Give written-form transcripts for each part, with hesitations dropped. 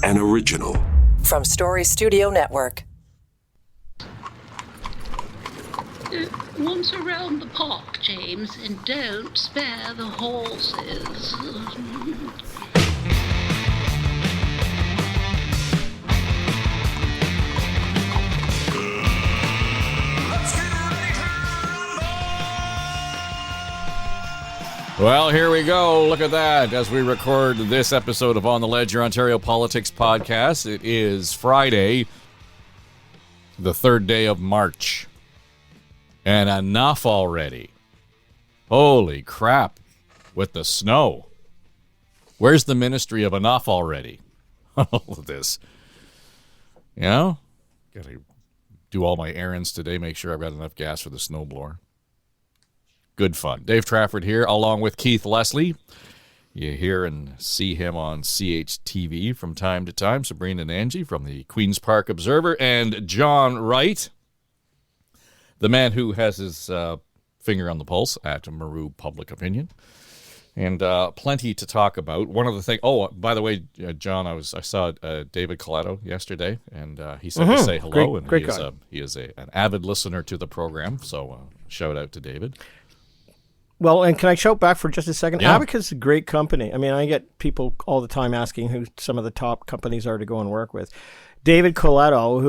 an original. From Story Studio Network. Once around the park, James, and don't spare the horses. Well, here we go. Look at that. As we record this episode of On the Ledge, your Ontario Politics podcast, it is Friday, the 3rd day of March. And enough already. Holy crap. With the snow. Where's the ministry of enough already? All of this. You know? Gotta do all my errands today, make sure I've got enough gas for the snowblower. Good fun. Dave Trafford here, along with Keith Leslie. You hear and see him on CHCH-TV from time to time. Sabrina Nanji from the Queen's Park Observer. And John Wright, the man who has his finger on the pulse at Maru Public Opinion. And plenty to talk about. One of the things... Oh, by the way, John, I saw David Coletto yesterday, and he said to say hello. Great and guy. He is an avid listener to the program, so shout out to David. Well, and can I shout back for just a second? Yeah. Abacus is a great company. I mean, I get people all the time asking who some of the top companies are to go and work with. David Coletto,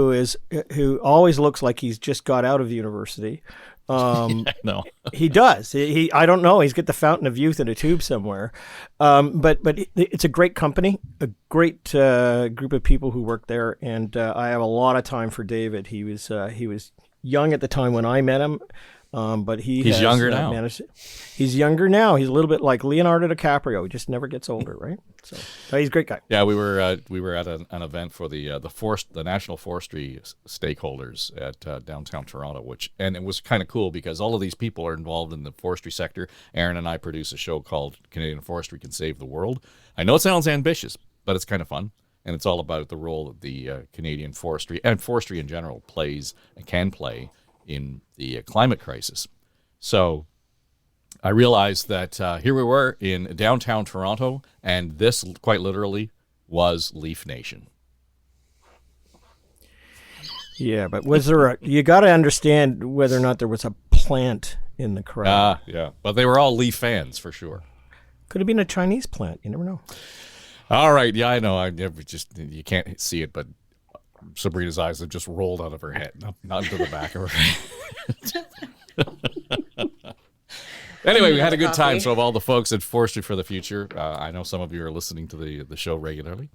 who always looks like he's just got out of university. No. He does. I don't know. He's got the fountain of youth in a tube somewhere. But it's a great company, a great group of people who work there, and I have a lot of time for David. He was young at the time when I met him. But he's younger now. He's younger now. He's a little bit like Leonardo DiCaprio. He just never gets older, right? So he's a great guy. Yeah, we were at an event for the National Forestry stakeholders at downtown Toronto, and it was kind of cool because all of these people are involved in the forestry sector. Aaron and I produce a show called Canadian Forestry Can Save the World. I know it sounds ambitious, but it's kind of fun, and it's all about the role that the Canadian forestry and forestry in general plays and can play in the climate crisis. So I realized that here we were in downtown Toronto, and this quite literally was Leaf Nation. Yeah, but was there you got to understand whether or not there was a plant in the crowd. Yeah, but they were all Leaf fans for sure. Could have been a Chinese plant. You never know. All right, yeah, I know. You can't see it, but Sabrina's eyes have just rolled out of her head, not into the back of her head. Anyway, we had a good time. So of all the folks at Forestry for the Future, I know some of you are listening to the show regularly.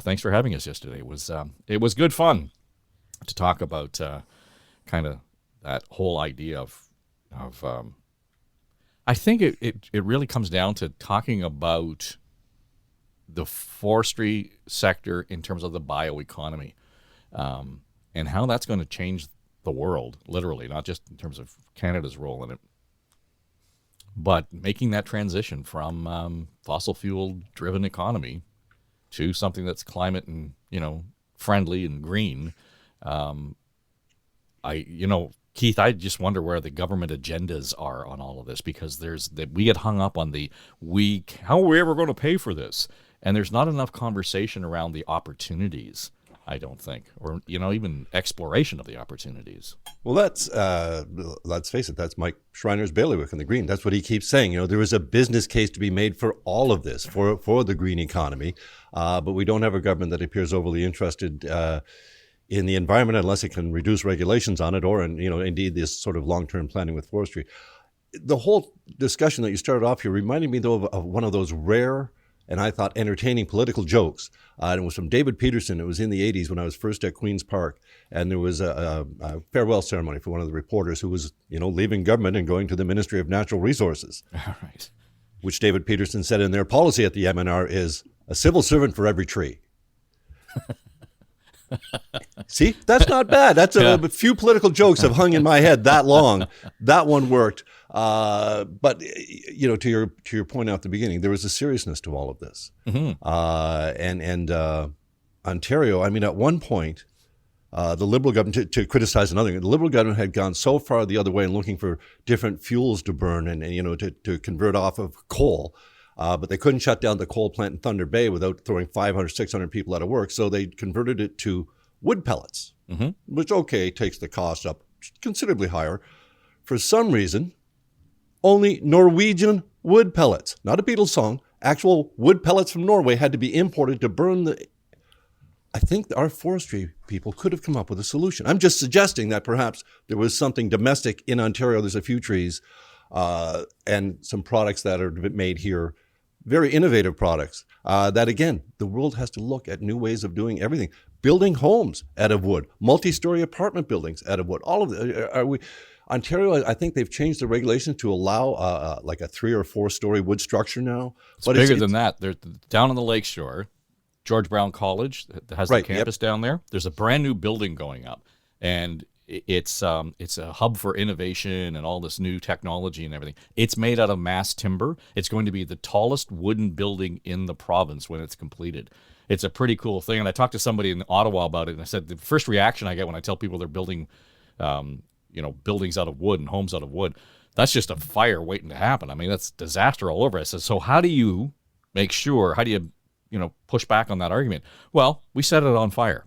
Thanks for having us yesterday. It was good fun to talk about kind of that whole idea of I think it really comes down to talking about the forestry sector in terms of the bioeconomy. And how that's going to change the world, literally, not just in terms of Canada's role in it, but making that transition from fossil fuel-driven economy to something that's climate and friendly and green. Keith, I just wonder where the government agendas are on all of this, because we get hung up on how are we ever going to pay for this, and there's not enough conversation around the opportunities. I don't think, or even exploration of the opportunities. Well, let's face it, that's Mike Schreiner's bailiwick in the green. That's what he keeps saying. There is a business case to be made for all of this, for the green economy, but we don't have a government that appears overly interested in the environment unless it can reduce regulations on it, or indeed this sort of long-term planning with forestry. The whole discussion that you started off here reminded me though of one of those rare and I thought entertaining political jokes. And it was from David Peterson. It was in the 80s when I was first at Queen's Park. And there was a farewell ceremony for one of the reporters who was, leaving government and going to the Ministry of Natural Resources. All right. Which David Peterson said in their policy at the MNR is a civil servant for every tree. See, that's not bad. That's a few political jokes have hung in my head that long. That one worked. But to your point out at the beginning, there was a seriousness to all of this. Mm-hmm. And Ontario, I mean, at one point, the Liberal government, to criticize another thing, the Liberal government had gone so far the other way and looking for different fuels to burn and to convert off of coal, But they couldn't shut down the coal plant in Thunder Bay without throwing 500, 600 people out of work. So they converted it to wood pellets, which, okay, takes the cost up considerably higher. For some reason, only Norwegian wood pellets, not a Beatles song, actual wood pellets from Norway had to be imported to burn the... I think our forestry people could have come up with a solution. I'm just suggesting that perhaps there was something domestic in Ontario. There's a few trees and some products that are made here, very innovative products, that, again, the world has to look at new ways of doing everything. Building homes out of wood, multi-story apartment buildings out of wood, all of it. Ontario, I think they've changed the regulations to allow like a 3 or 4 story wood structure now. It's bigger than that. They're down on the lakeshore. George Brown College has the campus down there. There's a brand new building going up, and it's a hub for innovation and all this new technology and everything. It's made out of mass timber. It's going to be the tallest wooden building in the province when it's completed. It's a pretty cool thing. And I talked to somebody in Ottawa about it, and I said the first reaction I get when I tell people they're building, buildings out of wood and homes out of wood, that's just a fire waiting to happen. I mean, that's disaster all over. I said, so how do you make sure? How do you push back on that argument? Well, we set it on fire.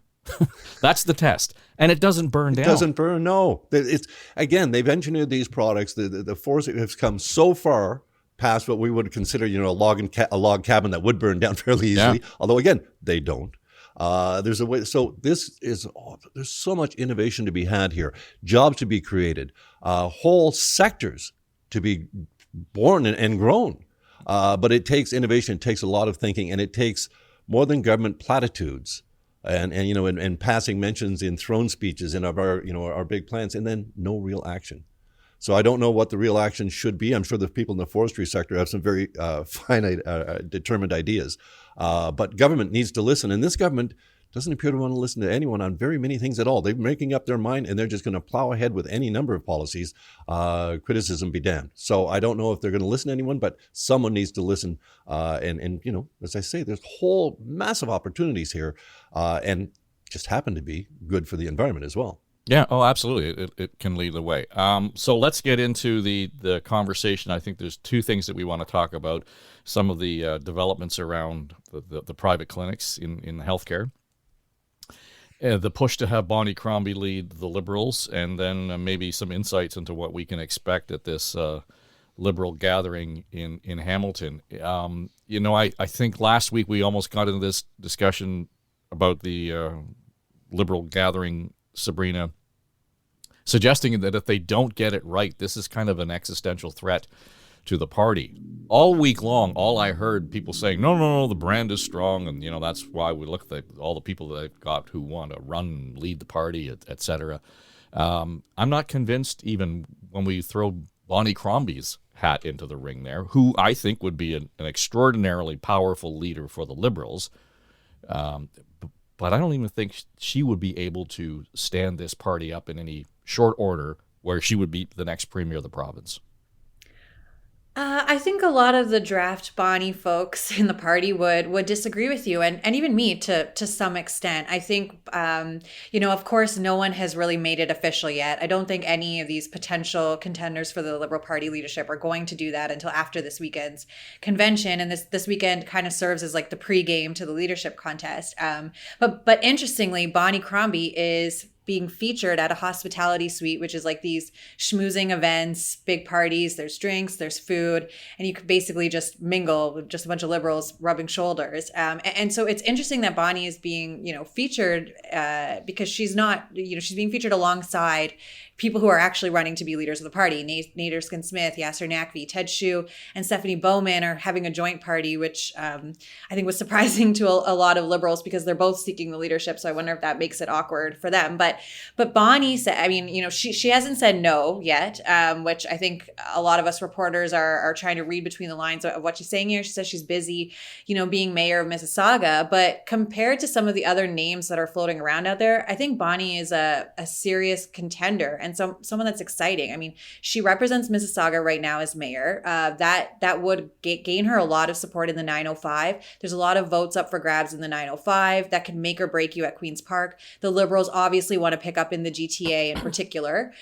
That's the test. And it doesn't burn down. It doesn't burn, no. It's, again, they've engineered these products. The forest has come so far past what we would consider, a log cabin that would burn down fairly easily. Yeah. Although, again, they don't. There's a way. So there's so much innovation to be had here, jobs to be created, whole sectors to be born and grown. But it takes innovation, it takes a lot of thinking, and it takes more than government platitudes and passing mentions in throne speeches and of our big plans, and then no real action. So I don't know what the real action should be. I'm sure the people in the forestry sector have some very finite, determined ideas. But government needs to listen, and this government doesn't appear to want to listen to anyone on very many things at all. They're making up their mind, and they're just going to plow ahead with any number of policies, criticism be damned. So I don't know if they're going to listen to anyone, but someone needs to listen. And as I say, there's whole massive opportunities here, and just happen to be good for the environment as well. Yeah, oh, absolutely. It can lead the way. So let's get into the conversation. I think there's 2 things that we want to talk about. Some of the developments around the private clinics in healthcare. The push to have Bonnie Crombie lead the Liberals, and then maybe some insights into what we can expect at this Liberal gathering in Hamilton. I think last week we almost got into this discussion about the Liberal gathering, Sabrina, suggesting that if they don't get it right, this is kind of an existential threat to the party. All week long, all I heard people saying, no, the brand is strong, and that's why we look at all the people that they've got who want to run and lead the party, etc. I'm not convinced, even when we throw Bonnie Crombie's hat into the ring there, who I think would be an extraordinarily powerful leader for the Liberals. But I don't even think she would be able to stand this party up in any short order where she would be the next premier of the province. I think a lot of the draft Bonnie folks in the party would disagree with you, and even me to some extent. I think, of course, no one has really made it official yet. I don't think any of these potential contenders for the Liberal Party leadership are going to do that until after this weekend's convention. And this weekend kind of serves as like the pregame to the leadership contest. But interestingly, Bonnie Crombie is being featured at a hospitality suite, which is like these schmoozing events, big parties. There's drinks, there's food, and you could basically just mingle with just a bunch of Liberals rubbing shoulders. And so it's interesting that Bonnie is being, featured because she's not, she's being featured alongside people who are actually running to be leaders of the party. Nate Erskine-Smith, Yasser Naqvi, Ted Hsu, and Stephanie Bowman are having a joint party, which I think was surprising to a lot of Liberals because they're both seeking the leadership. So I wonder if that makes it awkward for them. But Bonnie said, she hasn't said no yet, which I think a lot of us reporters are trying to read between the lines of what she's saying here. She says she's busy, being mayor of Mississauga. But compared to some of the other names that are floating around out there, I think Bonnie is a serious contender. and someone that's exciting. I mean, she represents Mississauga right now as mayor. That would gain her a lot of support in the 905. There's a lot of votes up for grabs in the 905 that can make or break you at Queen's Park. The Liberals obviously want to pick up in the GTA in particular.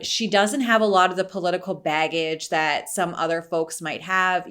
She doesn't have a lot of the political baggage that some other folks might have.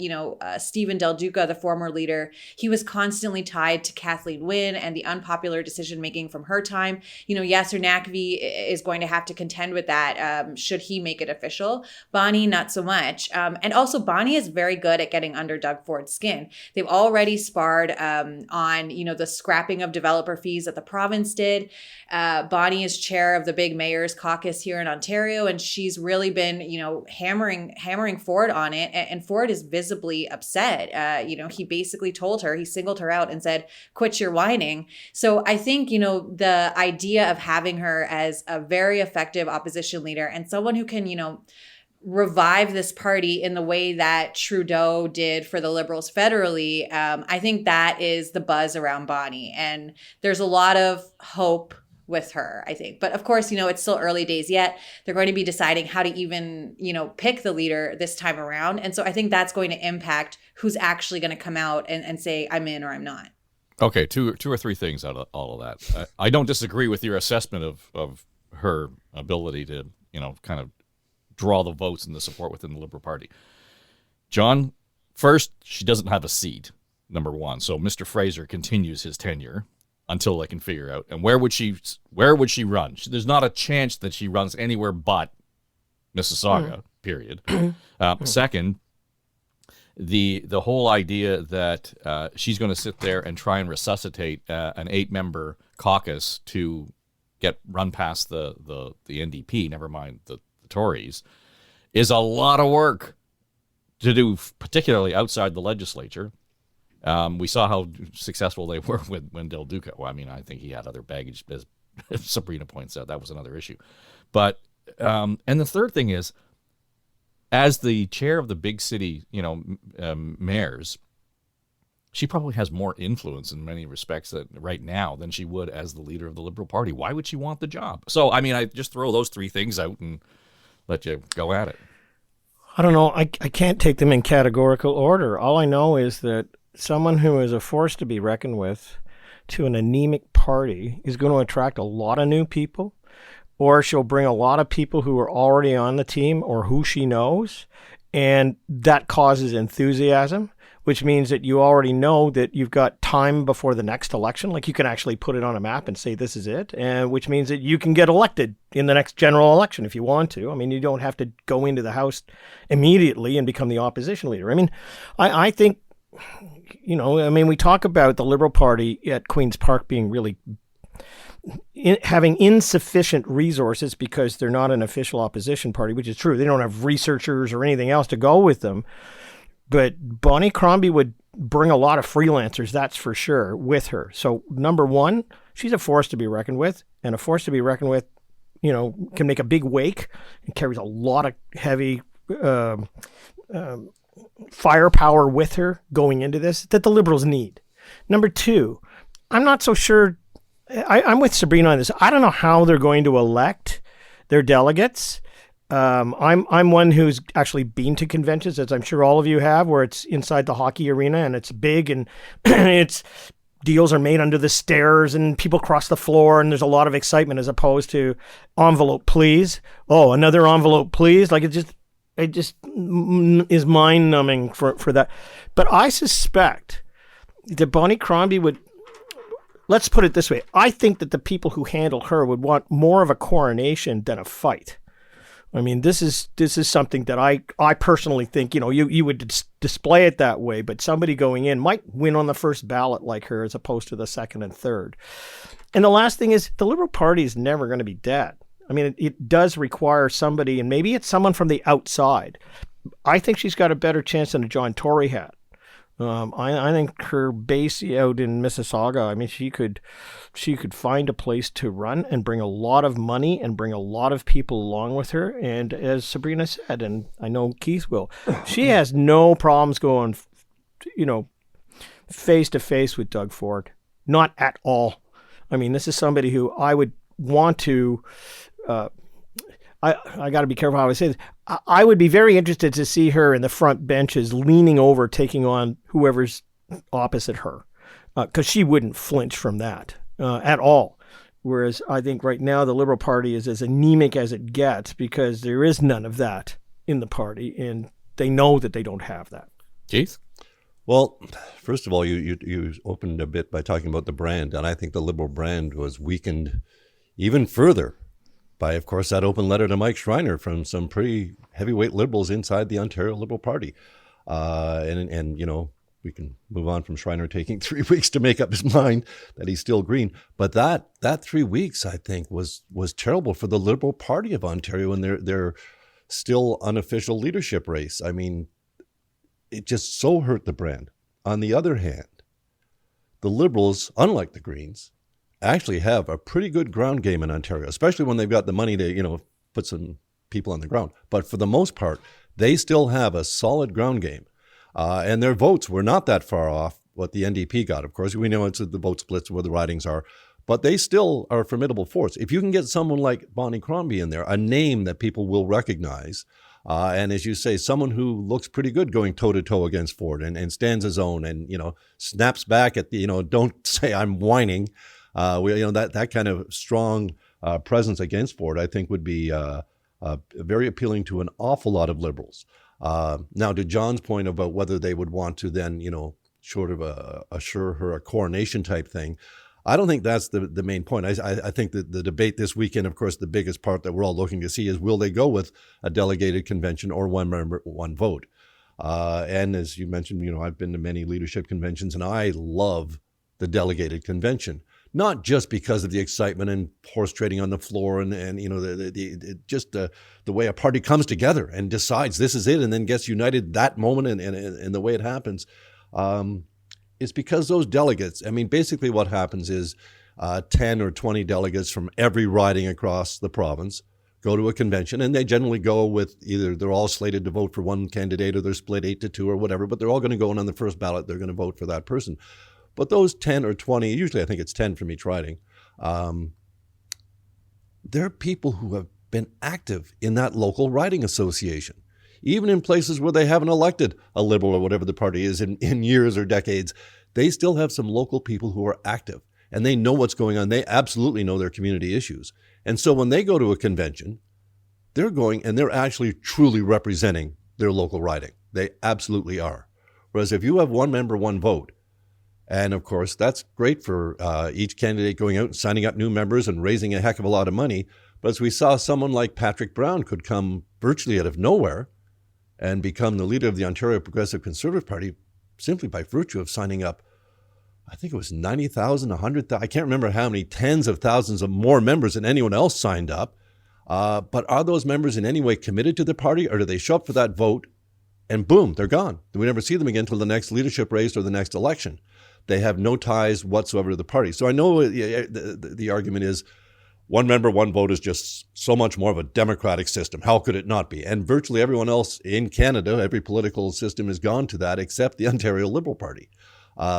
Stephen Del Duca, the former leader, he was constantly tied to Kathleen Wynne and the unpopular decision-making from her time. Yasser Naqvi is going to have to contend with that should he make it official. Bonnie, not so much. And also, Bonnie is very good at getting under Doug Ford's skin. They've already sparred on, the scrapping of developer fees that the province did. Bonnie is chair of the Big Mayors Caucus here in Ontario, and she's really been, hammering Ford on it. And Ford is visibly upset. He basically told her, he singled her out and said, quit your whining. So I think, the idea of having her as a very effective opposition leader and someone who can, revive this party in the way that Trudeau did for the Liberals federally, I think that is the buzz around Bonnie. And there's a lot of hope with her, I think. But of course, it's still early days yet. They're going to be deciding how to even, pick the leader this time around. And so I think that's going to impact who's actually going to come out and say, I'm in or I'm not. Okay, two or three things out of all of that. I don't disagree with your assessment of her ability to, kind of draw the votes and the support within the Liberal Party. John, first, she doesn't have a seat, number one. So Mr. Fraser continues his tenure until they can figure out. And where would she run? There's not a chance that she runs anywhere but Mississauga, period. Second, the whole idea that she's going to sit there and try and resuscitate an 8-member caucus to run past the NDP, never mind the Tories, is a lot of work to do, particularly outside the legislature. We saw how successful they were when Del Duca. Well, I mean, I think he had other baggage, as Sabrina points out. That was another issue. But and the third thing is, as the chair of the big city, mayors, she probably has more influence in many respects right now than she would as the leader of the Liberal Party. Why would she want the job? So, I mean, I just throw those three things out and let you go at it. I don't know. I can't take them in categorical order. All I know is that someone who is a force to be reckoned with to an anemic party is going to attract a lot of new people, or she'll bring a lot of people who are already on the team or who she knows, and that causes enthusiasm, which means that you already know that you've got time before the next election. Like, you can actually put it on a map and say this is it, and which means that you can get elected in the next general election if you want to. I mean, you don't have to go into the House immediately and become the opposition leader. I mean, I think, we talk about the Liberal Party at Queen's Park being really having insufficient resources because they're not an official opposition party, which is true. They don't have researchers or anything else to go with them. But Bonnie Crombie would bring a lot of freelancers, that's for sure, with her. So, number one, she's a force to be reckoned with, and a force to be reckoned with, can make a big wake and carries a lot of heavy firepower with her going into this that the Liberals need. Number two, I'm not so sure. I'm with Sabrina on this. I don't know how they're going to elect their delegates. I'm one who's actually been to conventions, as I'm sure all of you have, where it's inside the hockey arena and it's big and it's deals are made under the stairs and people cross the floor and there's a lot of excitement, as opposed to envelope, please. Oh, another envelope, please. Like, it just is mind numbing for that. But I suspect that Bonnie Crombie would, let's put it this way. I think that the people who handle her would want more of a coronation than a fight. I mean, this is something that I personally think, you would display it that way, but somebody going in might win on the first ballot like her as opposed to the second and third. And the last thing is, the Liberal Party is never going to be dead. I mean, it does require somebody, and maybe it's someone from the outside. I think she's got a better chance than a John Tory had. I think her base out in Mississauga, I mean, she could find a place to run and bring a lot of money and bring a lot of people along with her. And as Sabrina said, and I know Keith will, she has no problems going, face to face with Doug Ford. Not at all. I mean, this is somebody who I would want to I got to be careful how I say this. I would be very interested to see her in the front benches leaning over, taking on whoever's opposite her, because she wouldn't flinch from that at all. Whereas I think right now the Liberal Party is as anemic as it gets because there is none of that in the party, and they know that they don't have that. Keith? Well, first of all, you opened a bit by talking about the brand, and I think the Liberal brand was weakened even further by, of course, that open letter to Mike Schreiner from some pretty heavyweight Liberals inside the Ontario Liberal Party. And you know, we can move on from Schreiner taking 3 weeks to make up his mind that he's still green. But that 3 weeks, I think, was terrible for the Liberal Party of Ontario and their still unofficial leadership race. I mean, it just so hurt the brand. On the other hand, the Liberals, unlike the Greens, actually have a pretty good ground game in Ontario, especially when they've got the money to, you know, put some people on the ground. But for the most part, they still have a solid ground game. And their votes were not that far off what the NDP got. Of course, we know it's the vote splits where the ridings are, but they still are a formidable force. If you can get someone like Bonnie Crombie in there, a name that people will recognize, and as you say, someone who looks pretty good going toe-to-toe against Ford and stands his own and, you know, snaps back at the, you know, don't say I'm whining. That kind of strong presence against Ford, I think, would be very appealing to an awful lot of Liberals. Now, to John's point about whether they would want to then, you know, sort of assure her a coronation type thing, I don't think that's the main point. I think that the debate this weekend, of course, the biggest part that we're all looking to see is will they go with a delegated convention or one member, one vote? And as you mentioned, you know, I've been to many leadership conventions and I love the delegated convention, not just because of the excitement and horse trading on the floor and you know, the way a party comes together and decides this is it and then gets united that moment and the way it happens. It's because those delegates, I mean, basically what happens is 10 or 20 delegates from every riding across the province go to a convention, and they generally go with either they're all slated to vote for one candidate or they're split 8-2 or whatever, but they're all going to go in on the first ballot. They're going to vote for that person. But those 10 or 20, usually I think it's 10 from each riding, they're people who have been active in that local riding association. Even in places where they haven't elected a Liberal or whatever the party is in years or decades, they still have some local people who are active and they know what's going on. They absolutely know their community issues. And so when they go to a convention, they're going and they're actually truly representing their local riding. They absolutely are. Whereas if you have one member, one vote, and of course that's great for each candidate going out and signing up new members and raising a heck of a lot of money. But as we saw, someone like Patrick Brown could come virtually out of nowhere and become the leader of the Ontario Progressive Conservative Party simply by virtue of signing up, I think it was 90,000, 100,000, I can't remember how many, tens of thousands of more members than anyone else signed up. But are those members in any way committed to the party, or do they show up for that vote and boom, they're gone? We never see them again until the next leadership race or the next election. They have no ties whatsoever to the party. So I know the argument is, one member, one vote is just so much more of a democratic system. How could it not be? And virtually everyone else in Canada, every political system has gone to that except the Ontario Liberal Party.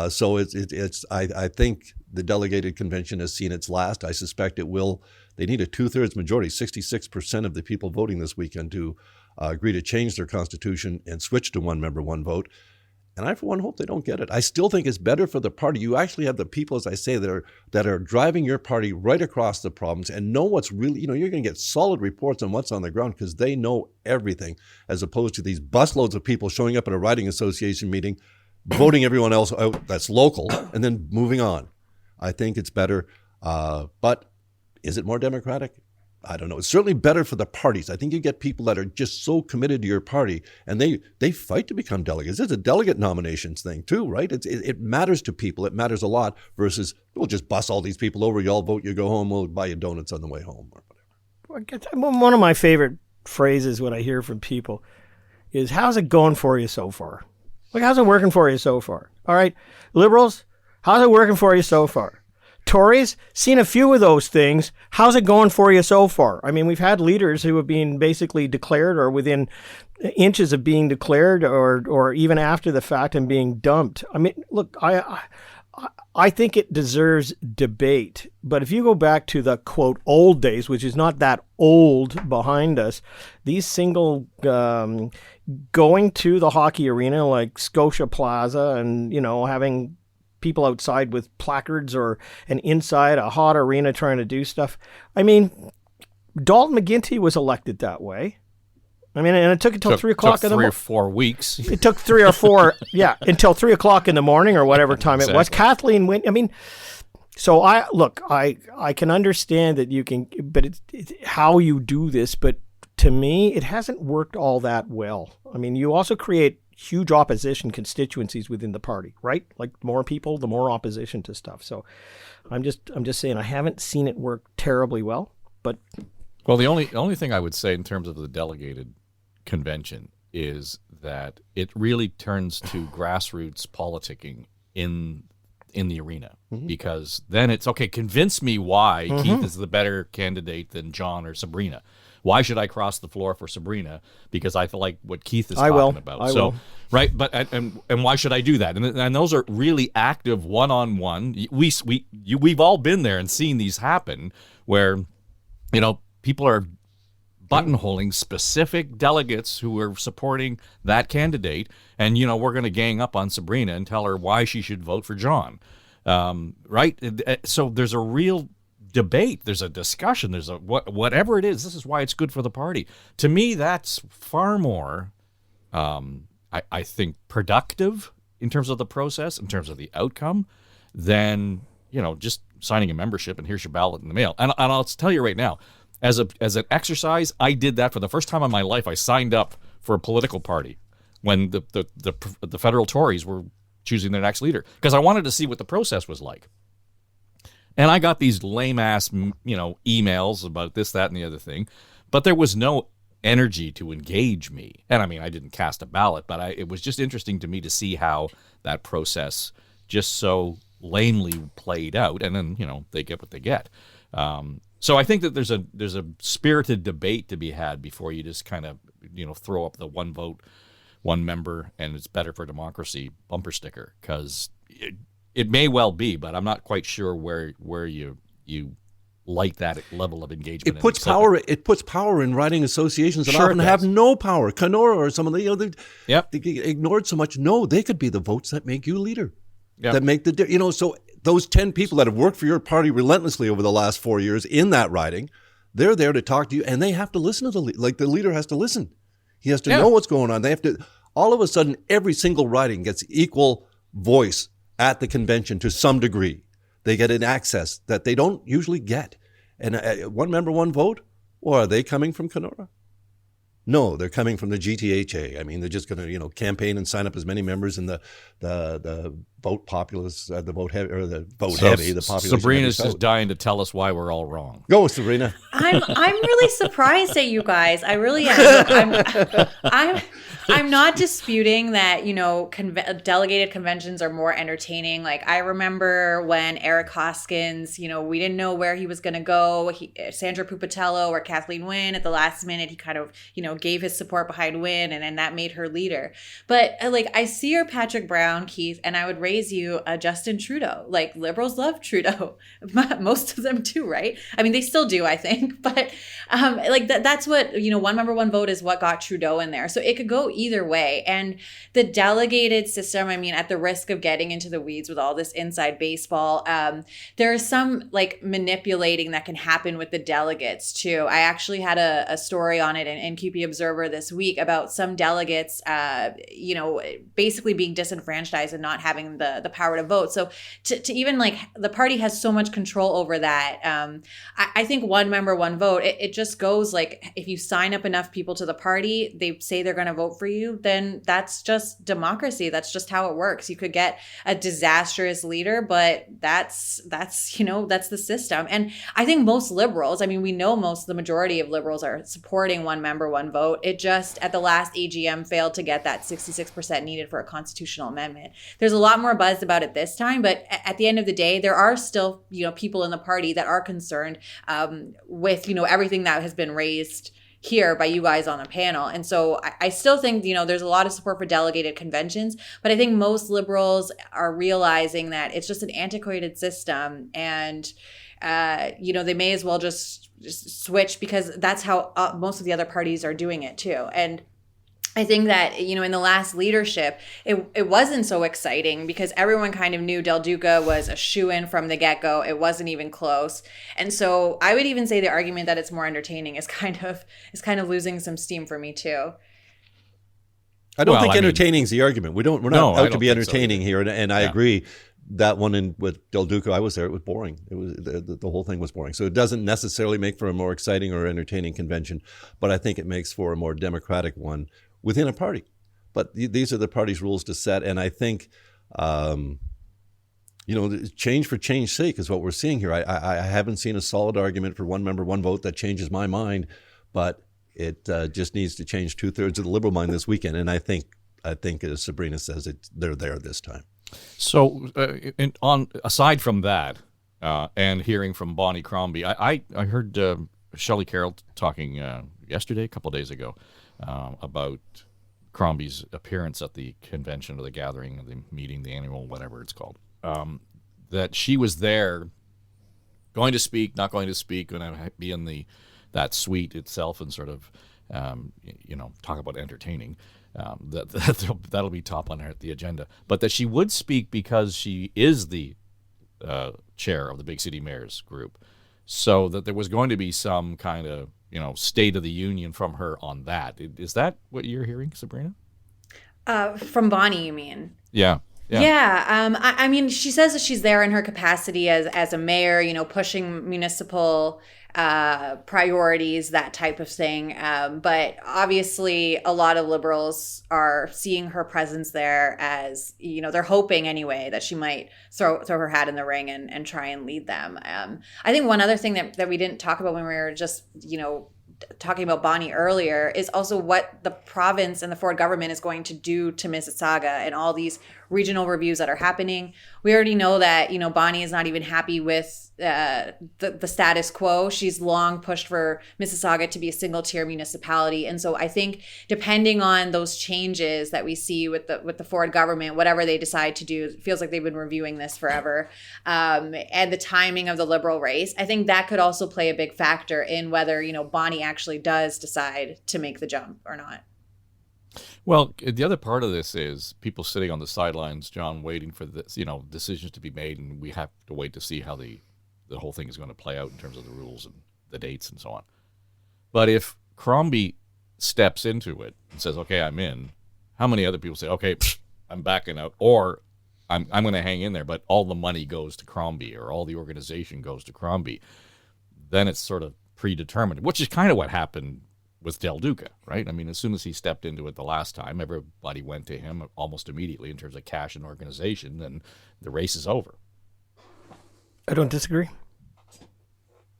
So I think the delegated convention has seen its last. I suspect it will. They need a 2/3 majority, 66% of the people voting this weekend to agree to change their constitution and switch to one member, one vote. And I, for one, hope they don't get it. I still think it's better for the party. You actually have the people, as I say, that are driving your party right across the province and know what's really, you know, you're going to get solid reports on what's on the ground because they know everything, as opposed to these busloads of people showing up at a riding association meeting, voting everyone else out that's local, and then moving on. I think it's better. But is it more democratic? I don't know. It's certainly better for the parties. I think you get people that are just so committed to your party and they fight to become delegates. It's a delegate nominations thing too, right? It matters to people. It matters a lot versus we'll just bus all these people over. You all vote, you go home, we'll buy you donuts on the way home or whatever. One of my favorite phrases when I hear from people is, how's it going for you so far? Like, how's it working for you so far? All right, Liberals, how's it working for you so far? Tories, seen a few of those things. How's it going for you so far? I mean, we've had leaders who have been basically declared or within inches of being declared or even after the fact and being dumped. I mean, look, I think it deserves debate. But if you go back to the, quote, old days, which is not that old behind us, these single going to the hockey arena like Scotia Plaza and, having people outside with placards and inside a hot arena trying to do stuff. I mean, Dalton McGuinty was elected that way. I mean, and it took until 3 o'clock in the morning. 3 or 4 weeks. It took 3 or 4, until 3 o'clock in the morning or whatever time it was. Kathleen went. I mean, so I can understand that you can, but it's how you do this. But to me, it hasn't worked all that well. I mean, you also create huge opposition constituencies within the party, right? Like more people, the more opposition to stuff. So I'm just saying I haven't seen it work terribly well. But well, the only thing I would say in terms of the delegated convention is that it really turns to grassroots politicking in the arena, because then it's okay, convince me why Keith is the better candidate than John or Sabrina. Why should I cross the floor for Sabrina? Because I feel like what Keith is talking about. I will. Right, but and why should I do that? And those are really active one-on-one. We've all been there and seen these happen where people are buttonholing specific delegates who are supporting that candidate, and we're going to gang up on Sabrina and tell her why she should vote for John, right? So there's a real debate, there's a discussion, there's a whatever it is. This is why it's good for the party. To me, that's far more, I think, productive in terms of the process, in terms of the outcome, than just signing a membership and here's your ballot in the mail. And I'll tell you right now, as an exercise, I did that for the first time in my life. I signed up for a political party when the federal Tories were choosing their next leader, because I wanted to see what the process was like. And I got these lame-ass, emails about this, that, and the other thing, but there was no energy to engage me. And I mean, I didn't cast a ballot, but it was just interesting to me to see how that process just so lamely played out, and then they get what they get. So I think that there's a spirited debate to be had before you just kind of throw up the one vote, one member, and it's better for democracy bumper sticker, because it may well be, but I'm not quite sure where you like that level of engagement. It puts power in riding associations that often have no power. Kenora or some of the they get ignored so much. No, they could be the votes that make you leader. Yep. That make the so those 10 people that have worked for your party relentlessly over the last 4 years in that riding, they're there to talk to you, and they have to listen to the leader has to listen. He has to know what's going on. They have to. All of a sudden, every single riding gets equal voice at the convention to some degree. They get an access that they don't usually get. And one member, one vote? Or are they coming from Kenora? No, they're coming from the GTHA. I mean, they're just going to, campaign and sign up as many members in the vote populace, the vote heavy, or the vote heavy, the population. Sabrina's just dying to tell us why we're all wrong. Go, Sabrina. I'm really surprised at you guys. I really am. I'm not disputing that, delegated conventions are more entertaining. Like, I remember when Eric Hoskins, we didn't know where he was going to go. Sandra Pupatello or Kathleen Wynne at the last minute, he kind of, gave his support behind Wynne, and that made her leader. But I see your Patrick Brown, Keith, and I would raise you a Justin Trudeau. Like, Liberals love Trudeau. Most of them do, right? I mean, they still do, I think. But that's what, one member, one vote is what got Trudeau in there. So it could go either way. And the delegated system, I mean, at the risk of getting into the weeds with all this inside baseball, there is some manipulating that can happen with the delegates too. I actually had a story on it in QP Observer this week about some delegates, basically being disenfranchised and not having the power to vote. So to even the party has so much control over that. I think one member, one vote, it just goes if you sign up enough people to the party, they say they're going to vote for you, then that's just democracy. That's just how it works. You could get a disastrous leader, but that's the system. And I think most liberals, I mean, we know the majority of liberals are supporting one member, one vote. It just at the last AGM failed to get that 66% needed for a constitutional amendment. There's a lot more buzz about it this time, but at the end of the day, there are still, people in the party that are concerned with, everything that has been raised here by you guys on the panel. And so I still think, there's a lot of support for delegated conventions, but I think most Liberals are realizing that it's just an antiquated system, and they may as well just switch, because that's how most of the other parties are doing it too. And I think that, in the last leadership, it wasn't so exciting because everyone kind of knew Del Duca was a shoo-in from the get-go. It wasn't even close. And so I would even say the argument that it's more entertaining is kind of losing some steam for me too. I don't think entertaining is the argument. We're not out to be entertaining here, and I agree. That one with Del Duca, I was there. It was boring. It was the whole thing was boring. So it doesn't necessarily make for a more exciting or entertaining convention, but I think it makes for a more democratic one within a party. But these are the party's rules to set, and I think, change for change's sake is what we're seeing here. I haven't seen a solid argument for one member, one vote that changes my mind, but it just needs to change 2/3 of the Liberal mind this weekend. And I think as Sabrina says, they're there this time. So, aside from that, and hearing from Bonnie Crombie, I heard Shelley Carroll talking yesterday, a couple of days ago, about Crombie's appearance at the convention or the gathering, or the meeting, the annual, whatever it's called. That she was there, going to speak, not going to speak, going to be in that suite itself, and sort of, talk about entertaining. That'll be top on the agenda, but that she would speak because she is the chair of the Big City Mayors group, so that there was going to be some kind of State of the Union from her on that. Is that what you're hearing, Sabrina? From Bonnie, you mean? Yeah. I mean, she says that she's there in her capacity as a mayor, pushing municipal priorities, that type of thing. But obviously a lot of Liberals are seeing her presence there as, they're hoping anyway that she might throw her hat in the ring and try and lead them. I think one other thing that we didn't talk about when we were just, talking about Bonnie earlier is also what the province and the Ford government is going to do to Mississauga and all these regional reviews that are happening. We already know that, Bonnie is not even happy with the status quo. She's long pushed for Mississauga to be a single tier municipality. And so I think depending on those changes that we see with the Ford government, whatever they decide to do, it feels like they've been reviewing this forever. And the timing of the Liberal race, I think that could also play a big factor in whether, Bonnie actually does decide to make the jump or not. Well, the other part of this is people sitting on the sidelines, John, waiting for this, decisions to be made, and we have to wait to see how the whole thing is going to play out in terms of the rules and the dates and so on. But if Crombie steps into it and says, "Okay, I'm in," how many other people say, "Okay, I'm backing out," or I'm going to hang in there, but all the money goes to Crombie or all the organization goes to Crombie? Then it's sort of predetermined, which is kind of what happened with Del Duca, right? I mean, as soon as he stepped into it the last time, everybody went to him almost immediately in terms of cash and organization, and the race is over. I don't disagree.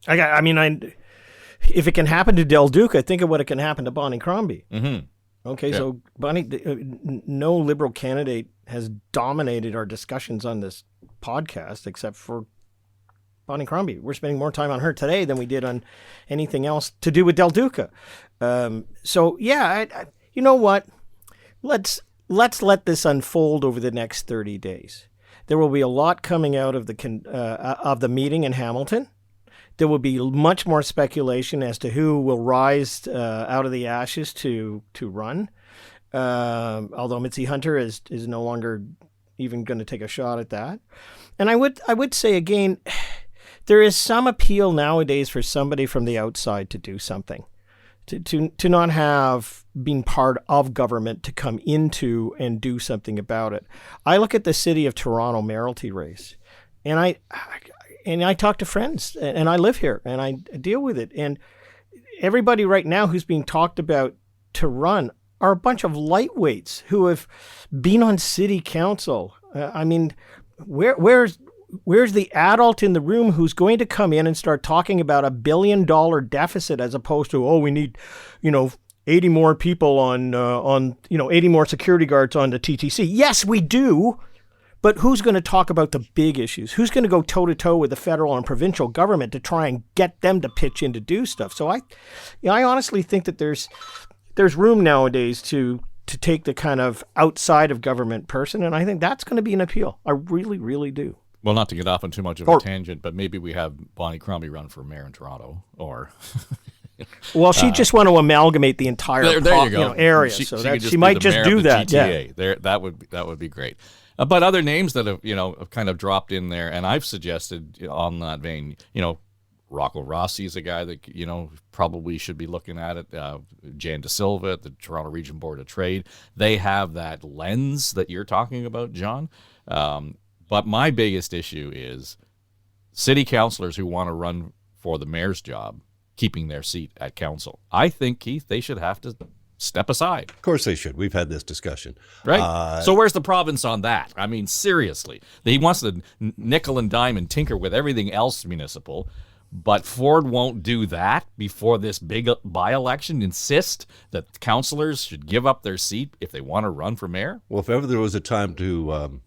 If it can happen to Del Duca, think of what it can happen to Bonnie Crombie. Mm-hmm. Okay, yeah. So Bonnie, no Liberal candidate has dominated our discussions on this podcast except for Bonnie Crombie. We're spending more time on her today than we did on anything else to do with Del Duca. So yeah, you know what? Let's let this unfold over the next 30 days. There will be a lot coming out of the meeting in Hamilton. There will be much more speculation as to who will rise out of the ashes to run. Although Mitzi Hunter is no longer even going to take a shot at that. And I would say again, there is some appeal nowadays for somebody from the outside to do something, to not have been part of government, to come into and do something about it. I look at the City of Toronto mayoralty race, and I talk to friends, and I live here, and I deal with it. And everybody right now who's being talked about to run are a bunch of lightweights who have been on city council. Where's the adult in the room who's going to come in and start talking about $1 billion deficit as opposed to, we need, 80 more people on 80 more security guards on the TTC. Yes, we do. But who's going to talk about the big issues? Who's going to go toe-to-toe with the federal and provincial government to try and get them to pitch in to do stuff? So I honestly think that there's room nowadays to take the kind of outside of government person, and I think that's going to be an appeal. I really, really do. Well, not to get off on too much of a tangent, but maybe we have Bonnie Crombie run for mayor in Toronto, or... Well, she just want to amalgamate the entire there you go. Area, she might just do that. GTA. Yeah, there that would be great. But other names that have kind of dropped in there, and I've suggested on that vein, Rocco Rossi is a guy that probably should be looking at it. Jan De Silva at the Toronto Region Board of Trade, they have that lens that you're talking about, John. But my biggest issue is city councillors who want to run for the mayor's job keeping their seat at council. I think, Keith, they should have to step aside. Of course they should. We've had this discussion. Right. So where's the province on that? I mean, seriously. He wants to nickel and dime and tinker with everything else municipal, but Ford won't do that before this big by-election, insist that councillors should give up their seat if they want to run for mayor? Well, if ever there was a time to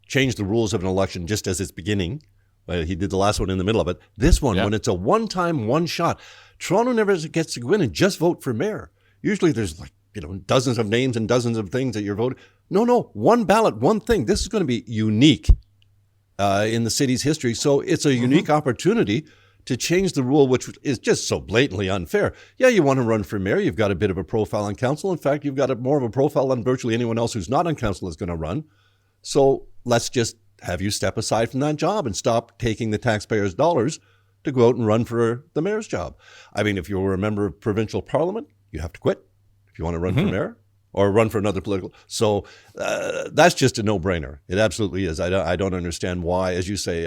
change the rules of an election just as it's beginning, he did the last one in the middle of it. This one, when it's a one-time, one-shot, Toronto never gets to go in and just vote for mayor. Usually there's dozens of names and dozens of things that you're voting. No, one ballot, one thing. This is going to be unique in the city's history. So it's a unique opportunity to change the rule, which is just so blatantly unfair. Yeah, you want to run for mayor. You've got a bit of a profile on council. In fact, you've got more of a profile than virtually anyone else who's not on council is going to run. So let's just have you step aside from that job and stop taking the taxpayers' dollars to go out and run for the mayor's job. I mean, if you were a member of provincial parliament, you have to quit if you want to run for mayor or run for another political. So that's just a no-brainer. It absolutely is. I don't understand why, as you say,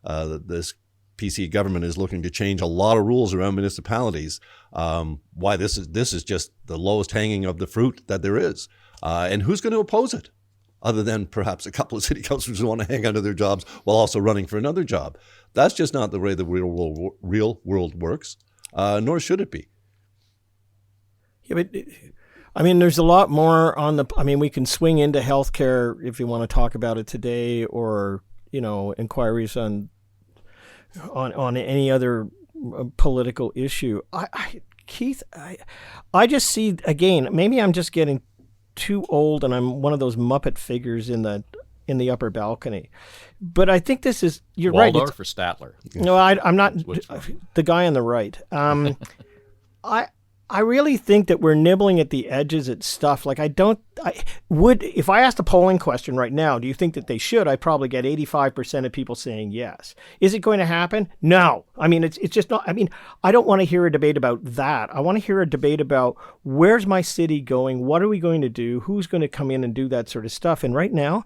this PC government is looking to change a lot of rules around municipalities. Why this is just the lowest hanging of the fruit that there is. And who's going to oppose it? Other than perhaps a couple of city councillors who want to hang on to their jobs while also running for another job. That's just not the way the real world works, nor should it be. Yeah, but I mean, there's a lot more on the. I mean, we can swing into healthcare if you want to talk about it today, or inquiries on any other political issue. Keith, I just see again. Maybe I'm just getting too old, and I'm one of those Muppet figures in the upper balcony. But I think this is you're right. Waldorf or Statler? No, I'm not the guy on the right. I really think that we're nibbling at the edges at stuff. Like if I asked a polling question right now, do you think that they should? I'd probably get 85% of people saying yes. Is it going to happen? No. I mean, it's just not. I mean, I don't want to hear a debate about that. I want to hear a debate about where's my city going? What are we going to do? Who's going to come in and do that sort of stuff? And right now,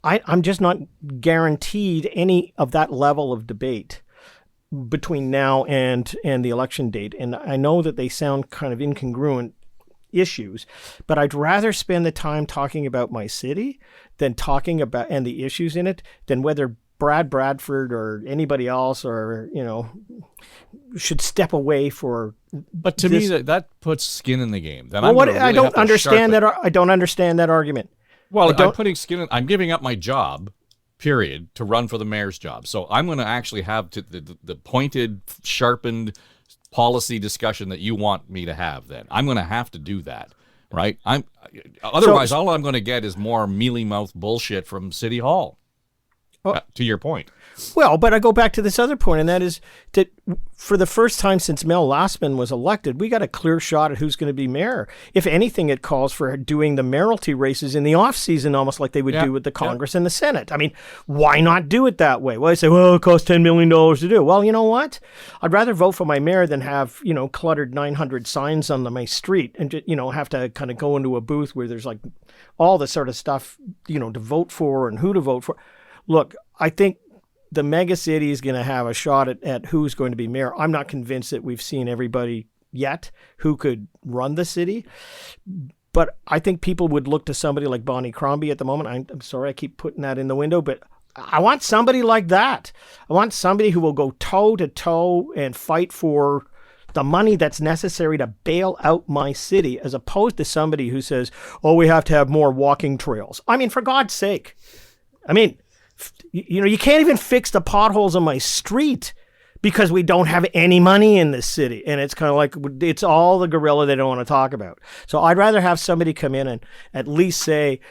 I'm just not guaranteed any of that level of debate between now and the election date. And I know that they sound kind of incongruent issues, but I'd rather spend the time talking about my city than talking about and the issues in it than whether Brad Bradford or anybody else or should step away for. But to me, that puts skin in the game. Then I don't understand that. I don't understand that argument. Well, I'm putting skin in. I'm giving up my job, period, to run for the mayor's job. So I'm going to actually have the pointed, sharpened policy discussion that you want me to have. Then I'm going to have to do that, right? Otherwise, all I'm going to get is more mealy-mouthed bullshit from City Hall. To your point. Well, but I go back to this other point, and that is that for the first time since Mel Lastman was elected, we got a clear shot at who's going to be mayor. If anything, it calls for doing the mayoralty races in the off-season, almost like they would do with the Congress and the Senate. I mean, why not do it that way? Well, I say, it costs $10 million to do. Well, you know what? I'd rather vote for my mayor than have, cluttered 900 signs on my street and, have to kind of go into a booth where there's like all the sort of stuff, to vote for and who to vote for. Look, I think the mega city is going to have a shot at who's going to be mayor. I'm not convinced that we've seen everybody yet who could run the city. But I think people would look to somebody like Bonnie Crombie at the moment. I'm sorry I keep putting that in the window, but I want somebody like that. I want somebody who will go toe to toe and fight for the money that's necessary to bail out my city, as opposed to somebody who says, we have to have more walking trails. I mean, for God's sake. I mean, you can't even fix the potholes on my street because we don't have any money in this city. And it's kind of like, it's all the gorilla they don't want to talk about. So I'd rather have somebody come in and at least say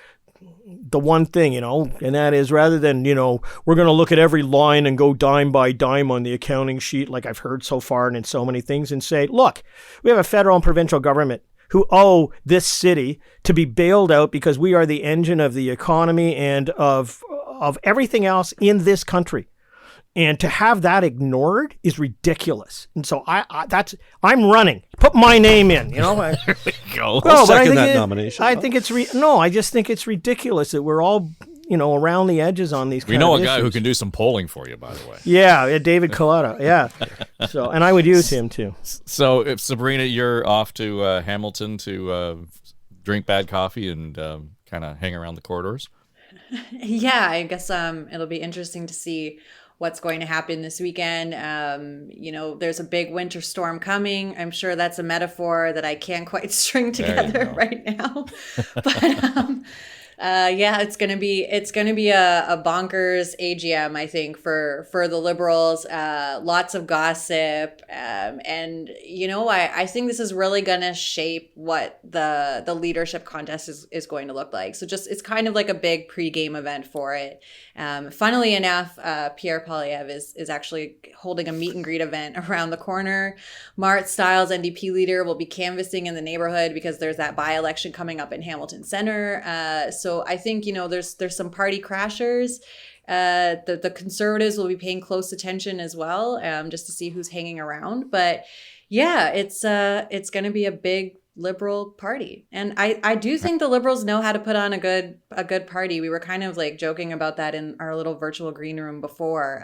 the one thing, and that is, rather than, we're going to look at every line and go dime by dime on the accounting sheet like I've heard so far and in so many things, and say, look, we have a federal and provincial government who owe this city to be bailed out because we are the engine of the economy and of everything else in this country. And to have that ignored is ridiculous. And so I'm running. Put my name in. There we go. I'll second that nomination. I think it's I just think it's ridiculous that we're all around the edges on these. We know a guy who can do some polling for you, by the way. Yeah, David Collada. Yeah. So, and I would use him too. So, if Sabrina, you're off to Hamilton to drink bad coffee and kind of hang around the corridors. Yeah, I guess it'll be interesting to see what's going to happen this weekend. There's a big winter storm coming. I'm sure that's a metaphor that I can't quite string together right now. But it's gonna be a bonkers AGM, I think, for the Liberals. Lots of gossip, and I think this is really gonna shape what the leadership contest is going to look like. So it's kind of like a big pregame event for it. Funnily enough, Pierre Poilievre is actually holding a meet and greet event around the corner. Mart Stiles, NDP leader, will be canvassing in the neighborhood because there's that by-election coming up in Hamilton Centre. So I think, there's some party crashers. The Conservatives will be paying close attention as well, just to see who's hanging around. But yeah, it's going to be a big Liberal party. And I do think the Liberals know how to put on a good party. We were kind of like joking about that in our little virtual green room before,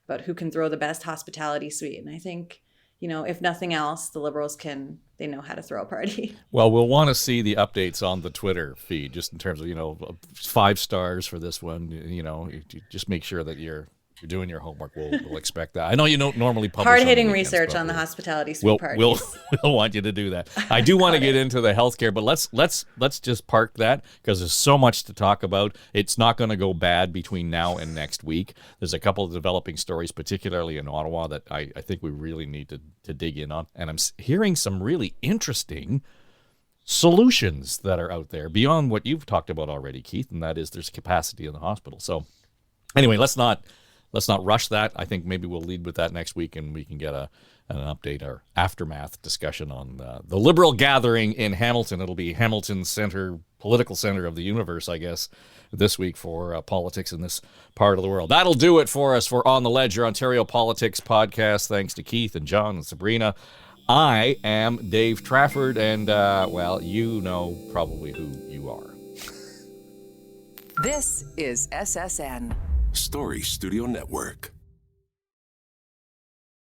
about who can throw the best hospitality suite. And I think, if nothing else, the Liberals they know how to throw a party. Well, we'll want to see the updates on the Twitter feed, just in terms of, 5 stars for this one. You just make sure that you're doing your homework. We'll expect that. I know you don't normally publish hard-hitting research on the hospitality suite parties. We'll want you to do that. I do want to get into the healthcare, but let's just park that because there's so much to talk about. It's not going to go bad between now and next week. There's a couple of developing stories, particularly in Ottawa, that I think we really need to dig in on. And I'm hearing some really interesting solutions that are out there beyond what you've talked about already, Keith, and that is there's capacity in the hospital. So anyway, let's not rush that. I think maybe we'll lead with that next week, and we can get an update or aftermath discussion on the Liberal gathering in Hamilton. It'll be Hamilton Center, political center of the universe, I guess, this week for politics in this part of the world. That'll do it for us for On the Ledge, your Ontario Politics podcast. Thanks to Keith and John and Sabrina. I am Dave Trafford, and, you know probably who you are. This is SSN. Story Studio Network.